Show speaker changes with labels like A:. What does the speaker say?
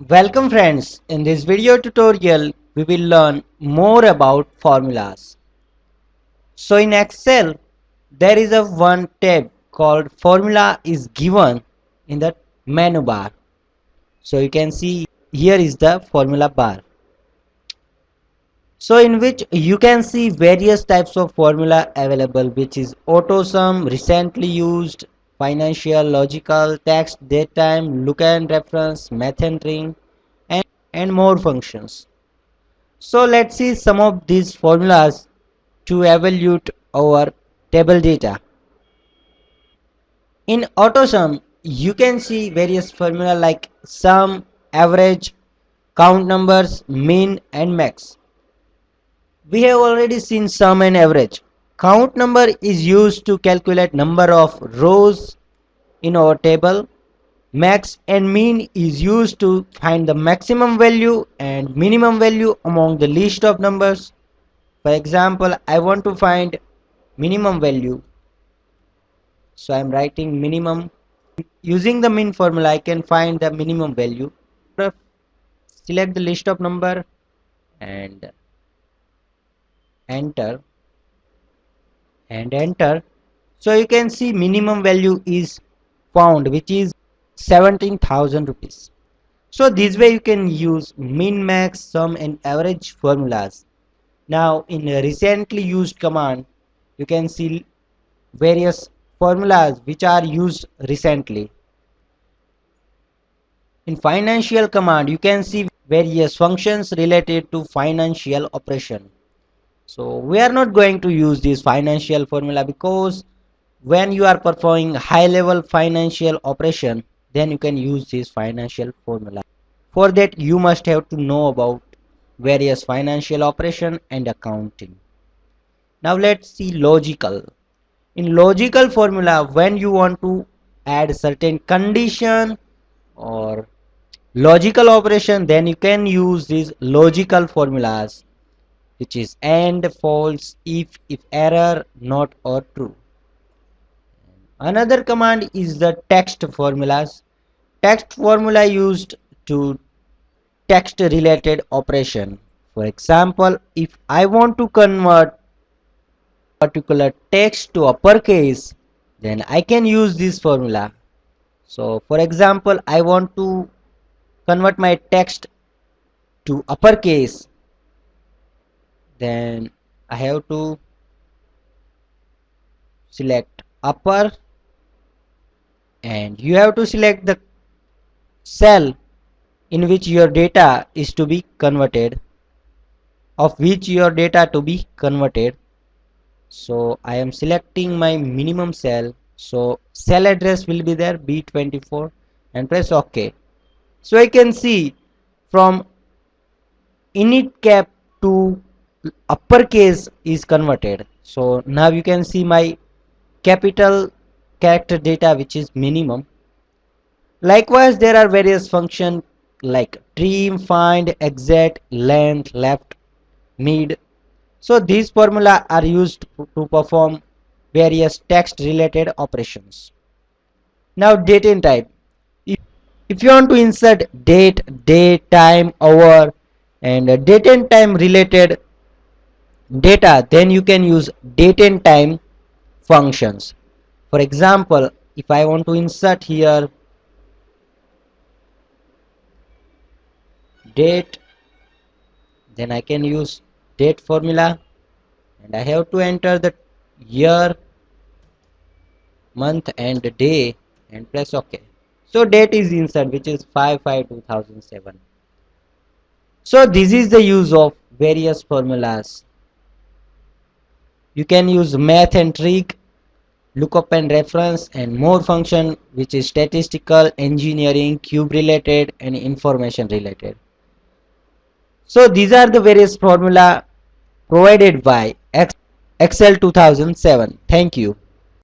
A: Welcome friends, in this video tutorial we will learn more about formulas. So in Excel there is a one tab called formula is given in the menu bar. So you can see here is the formula bar. So in which you can see various types of formula available, which is auto sum, recently used, financial, logical, text, datetime, look and reference, math entering and more functions. So let's see some of these formulas to evaluate our table data. In AutoSum, you can see various formula like sum, average, count numbers, mean and max. We have already seen sum and average. Count number is used to calculate number of rows in our table. Max and mean is used to find the maximum value and minimum value among the list of numbers. For example, I want to find minimum value, so I am writing minimum. Using the min formula I can find the minimum value. Select the list of number and enter enter. So you can see minimum value is found, which is 17,000 rupees. So this way you can use min, max, sum and average formulas. Now in a recently used command you can see various formulas which are used recently. In financial command you can see various functions related to financial operation. So we are not going to use this financial formula because when you are performing high level financial operation, then you can use this financial formula. For that you must have to know about various financial operation and accounting. Now let's see logical. In logical formula, when you want to add certain condition or logical operation, then you can use these logical formulas, which is and, false, if error, not or true. Another command is the text formulas. Text formula used to text related operation. For example, if I want to convert particular text to uppercase, then I can use this formula. So for example, I want to convert my text to uppercase, then I have to select upper and you have to select the cell in which your data is to be converted, of which your data to be converted. So I am selecting my minimum cell, so cell address will be there B24 and press OK. So I can see from init cap to uppercase is converted. So now you can see my capital character data, which is minimum. Likewise there are various functions like trim, find, exit, length, left, mid. So these formula are used to perform various text related operations. Now date and time. If you want to insert date, time, hour and date and time related data, then you can use date and time functions. For example, if I want to insert here date, then I can use date formula and I have to enter the year, month and day and press OK. So date is insert, which is 5/5/2007. So this is the use of various formulas. You can use math and trig, lookup and reference and more function, which is statistical, engineering, cube related and information related. So these are the various formula provided by Excel 2007. Thank you.